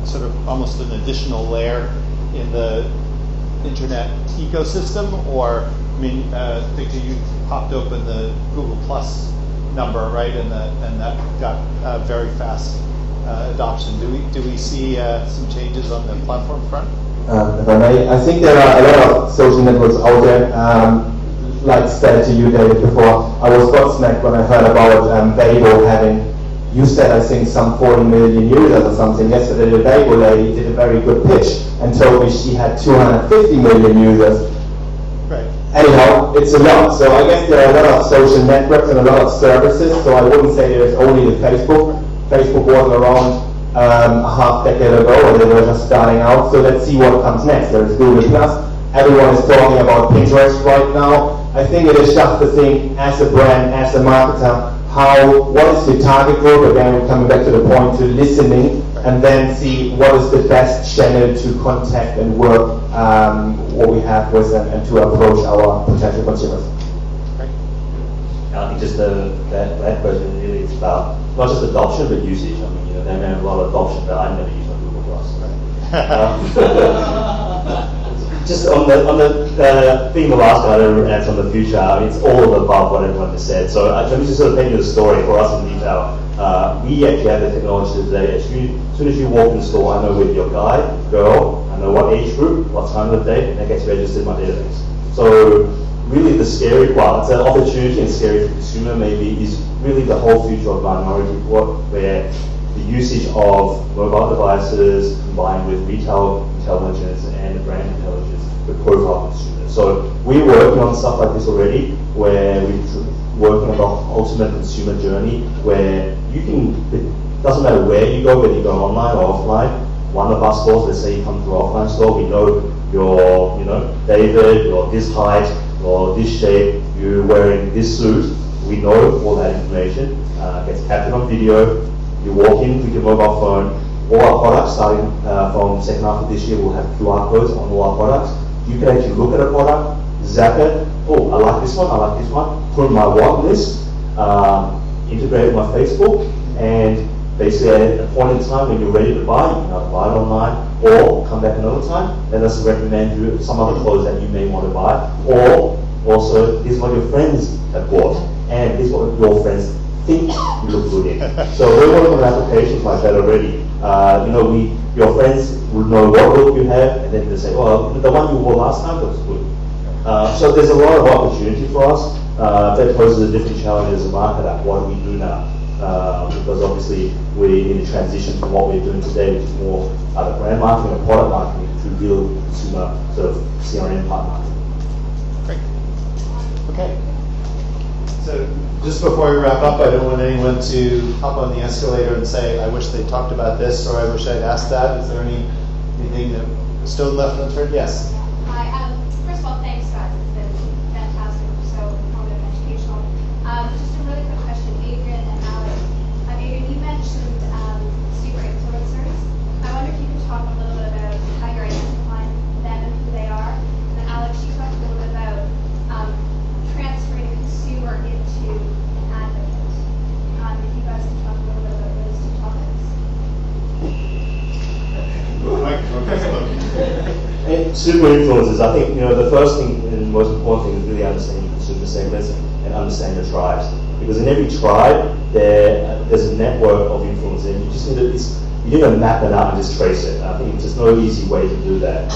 sort of almost an additional layer in the internet ecosystem? Or, I mean, Victor, you popped open the Google Plus number, right, and that got very fast adoption. Do we see some changes on the platform front? If I may, I think there are a lot of social networks out there. Like said to you, David, before, I was gobsmacked when I heard about Weibo having, you said, I think, some 40 million users or something. Yesterday, the Weibo lady did a very good pitch and told me she had 250 million users. Right. Anyhow, it's a lot. So I guess there are a lot of social networks and a lot of services. So I wouldn't say there's only the Facebook. Facebook was around a half decade ago, and they were just starting out. So let's see what comes next. There's Google Plus. Everyone is talking about Pinterest right now. I think it is just to think, as a brand, as a marketer, what is the target group? Again, we're coming back to the point to listening, and then see what is the best channel to contact and work what we have with them and to approach our potential consumers. I think just that question really is about not just adoption but usage. I mean, they may have a lot of adoption, but I never use on Google Plus. Just on the theme of last night and on the future, I mean, it's all above what everyone just said. So let me just sort of paint you the story for us in detail. We actually have the technology today. As soon as you walk in the store, I know whether you're guy, girl, I know what age group, what time of the day, and that gets registered in my database. So really the scary part, it's an opportunity and scary for the consumer maybe, is really the whole future of Minority Report, where the usage of mobile devices combined with retail intelligence and brand intelligence to profile consumers. So we're working on stuff like this already, where we're working on the ultimate consumer journey, where you can, it doesn't matter where you go, whether you go online or offline. One of our stores, let's say you come to our offline store, we know you're, David, you're this height, you're this shape, you're wearing this suit. We know all that information, gets captured on video. You walk in with your mobile phone. All our products, starting from second half of this year, will have QR codes on all our products. You can actually look at a product, zap it. Oh, I like this one, I like this one. Put in my want list, integrate with my Facebook, and basically at a point in time when you're ready to buy, you can either buy it online or come back another time. Let us recommend you some other clothes that you may want to buy. Or also, here's what your friends have bought, and here's what your friends think you look good in. So we're working on applications like that already. Your friends will know what look you have, and then they say, "Oh, the one you wore last time looks good." So there's a lot of opportunity for us. That poses a different challenge as a marketer. What do we do now? Because obviously we need to transition from what we're doing today, which is more either brand marketing or product marketing, to real consumer sort of CRM part marketing. Great. Okay. So just before we wrap up, I don't want anyone to hop on the escalator and say, I wish they talked about this, or I wish I'd asked that. Is there anything that still left unturned? Yes. Hi. First of all, thanks, guys. It's been fantastic, so informative and educational. Just a really quick question, Adrian and Alex. Adrian, you mentioned super influencers. I wonder if you could talk a little bit about how you're identifying them and who they are. And then Alex, you talked a little bit about transferring a consumer into an advocate. If you guys can talk a little bit about those two topics. Super influencers, I think the first thing and most important thing is really understanding consumer segments and understanding the tribes. Because in every tribe there's a network of influencers, and you just need to map it out and just trace it. I think there's no easy way to do that.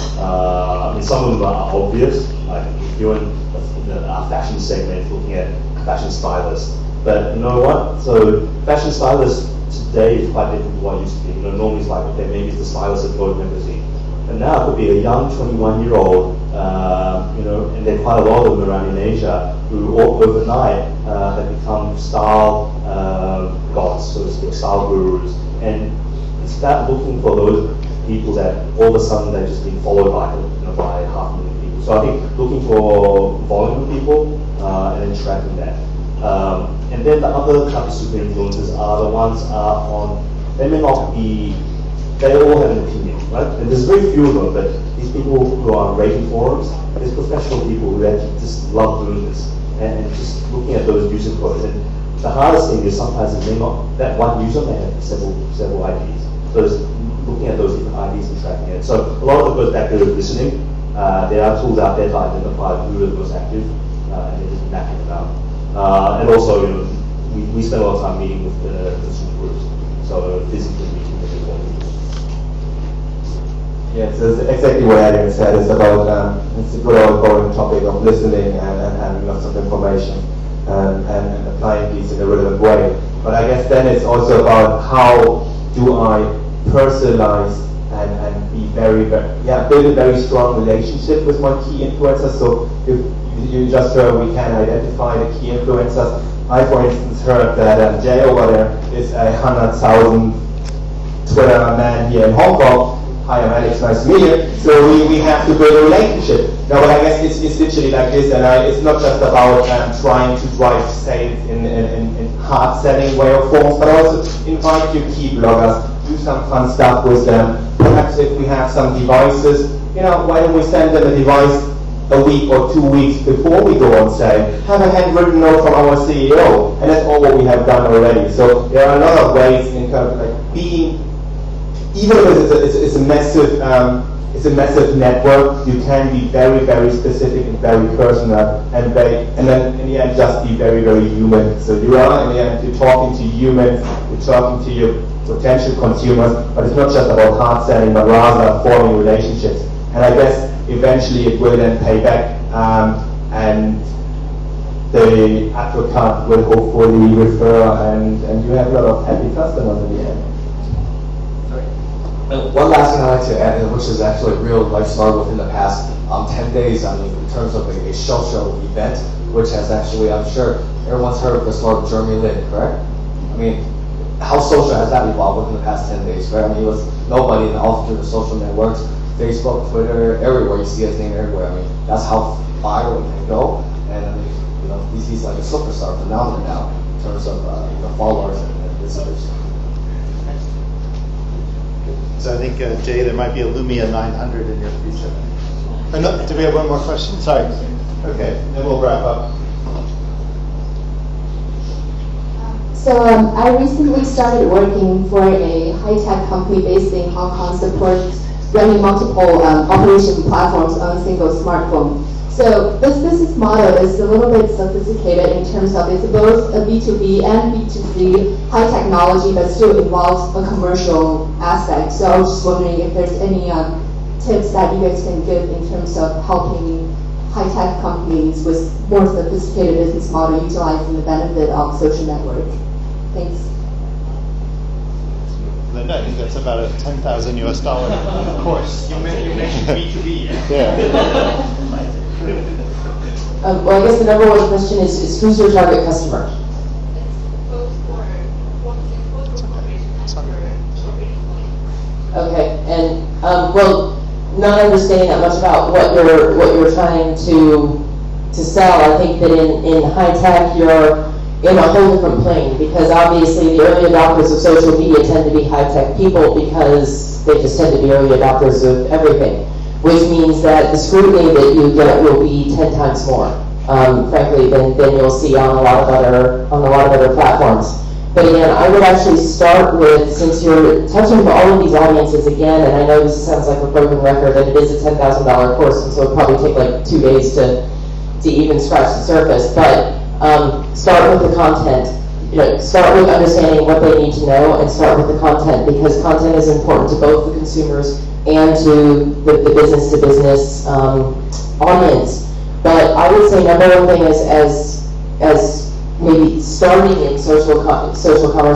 Some of them are obvious, like if you're in our fashion segment looking at fashion stylists. But you know what? So fashion stylists today is quite different from what it used to be. Normally it's like, okay, maybe it's the stylist of Vogue magazine. And now it could be a young 21-year-old, and there are quite a lot of them around in Asia who overnight have become style gods, so to speak, style gurus. And it's about looking for those people that all of a sudden they've just been followed by 500,000 people. So I think looking for volume of people and then tracking that. And then the other type of super influencers are the ones they may not be, they all have an opinion, right? And there's very few of them, but these people who are on rating forums, there's professional people who actually just love doing this and just looking at those user codes. And the hardest thing is sometimes it may not, that one user may have several IPs. So it's looking at those different audience and tracking it. So a lot of it goes back to listening. There are tools out there to identify who is most active and then just mapping it out. And also, we spend a lot of time meeting with the consumer groups, so physically meeting with the audience. Yes, it's exactly what Adrian said. It's about it's a good ongoing topic of listening and having lots of information and applying these in a relevant way. But I guess then it's also about how do I personalize and be build a very strong relationship with my key influencers. So if you just heard we can identify the key influencers. I, for instance, heard that Jay over there is a 100,000 Twitter man here in Hong Kong. Hi, I'm Alex, nice to meet you. So we have to build a relationship. No, but I guess it's literally like this, and it's not just about trying to drive sales in hard-selling way of forms, but also invite your key bloggers, do some fun stuff with them. Perhaps if we have some devices, why don't we send them a device a week or 2 weeks before we go on sale? Have a handwritten note from our CEO, and that's all what we have done already. So there are a lot of ways in kind of like being, even if it's a massive network, you can be very, very specific and very personal, and then in the end just be very, very human. So you are in the end, you're talking to humans, you're talking to your potential consumers, but it's not just about hard selling, but rather forming relationships. And I guess eventually it will then pay back, and the advocate will hopefully refer, and you have a lot of happy customers in the end. One last thing I'd like to add, which is actually real life story within the past 10 days, I mean, in terms of a social event, which has actually, I'm sure everyone's heard of the story of Jeremy Lin, correct? I mean, how social has that evolved within the past 10 days, right? I mean, it was nobody, and all through the social networks, Facebook, Twitter, everywhere, you see his name everywhere. I mean, that's how viral it can go, and I mean, he's like a superstar phenomenon now in terms of followers and visitors. So I think, Jay, there might be a Lumia 900 in your future. No, do we have one more question? Sorry. Okay, then we'll wrap up. So I recently started working for a high-tech company based in Hong Kong, supports running multiple operation platforms on a single smartphone. So this business model is a little bit sophisticated in terms of it's both a B2B and B2C high technology, but still involves a commercial aspect. So I was just wondering if there's any tips that you guys can give in terms of helping high-tech companies with more sophisticated business model utilizing the benefit of social network. Thanks. Linda, I think that's about a $10,000 US course. You mentioned B2B. Yeah. Well, I guess the number one question is who's your target customer? Okay, and well, not understanding that much about what you're trying to sell, I think that in high tech you're in a whole different plane, because obviously the early adopters of social media tend to be high tech people because they just tend to be early adopters of everything, which means that the scrutiny that you get will be 10 times more, frankly, than you'll see on a lot of other platforms. But again, I would actually start with, since you're touching all of these audiences again, and I know this sounds like a broken record, and it is a $10,000 course, and so it'll probably take like 2 days to even scratch the surface. But start with the content. Start with understanding what they need to know, and start with the content, because content is important to both the consumers and to the business-to-business audience. But I would say number one thing is as maybe starting in social commerce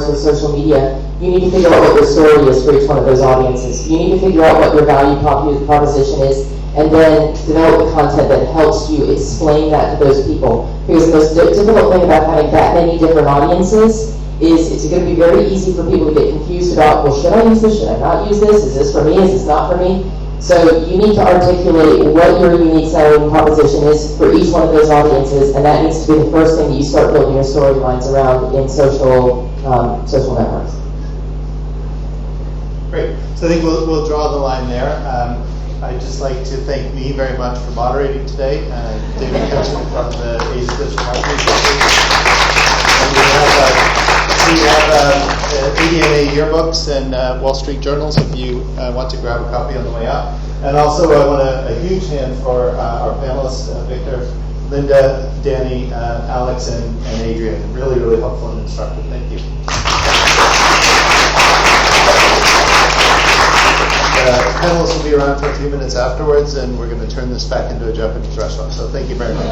or social media, you need to figure out what your story is for each one of those audiences. You need to figure out what your value proposition is, and then develop the content that helps you explain that to those people. Because the most difficult thing about having that many different audiences is it's going to be very easy for people to get confused about, well, should I use this, should I not use this, is this for me, is this not for me? So you need to articulate what your unique selling proposition is for each one of those audiences, and that needs to be the first thing that you start building your storylines around in social networks. Great. So I think we'll draw the line there. I'd just like to thank me very much for moderating today, David Ketchum from the Asia Digital Marketing Group. And we have we have ADNA yearbooks and Wall Street journals if you want to grab a copy on the way out. And also I want a huge hand for our panelists, Victor, Linda, Danny, Alex, and Adrian. Really, really helpful and instructive. Thank you. The panelists will be around for a few minutes afterwards, and we're going to turn this back into a Japanese restaurant. So thank you very much.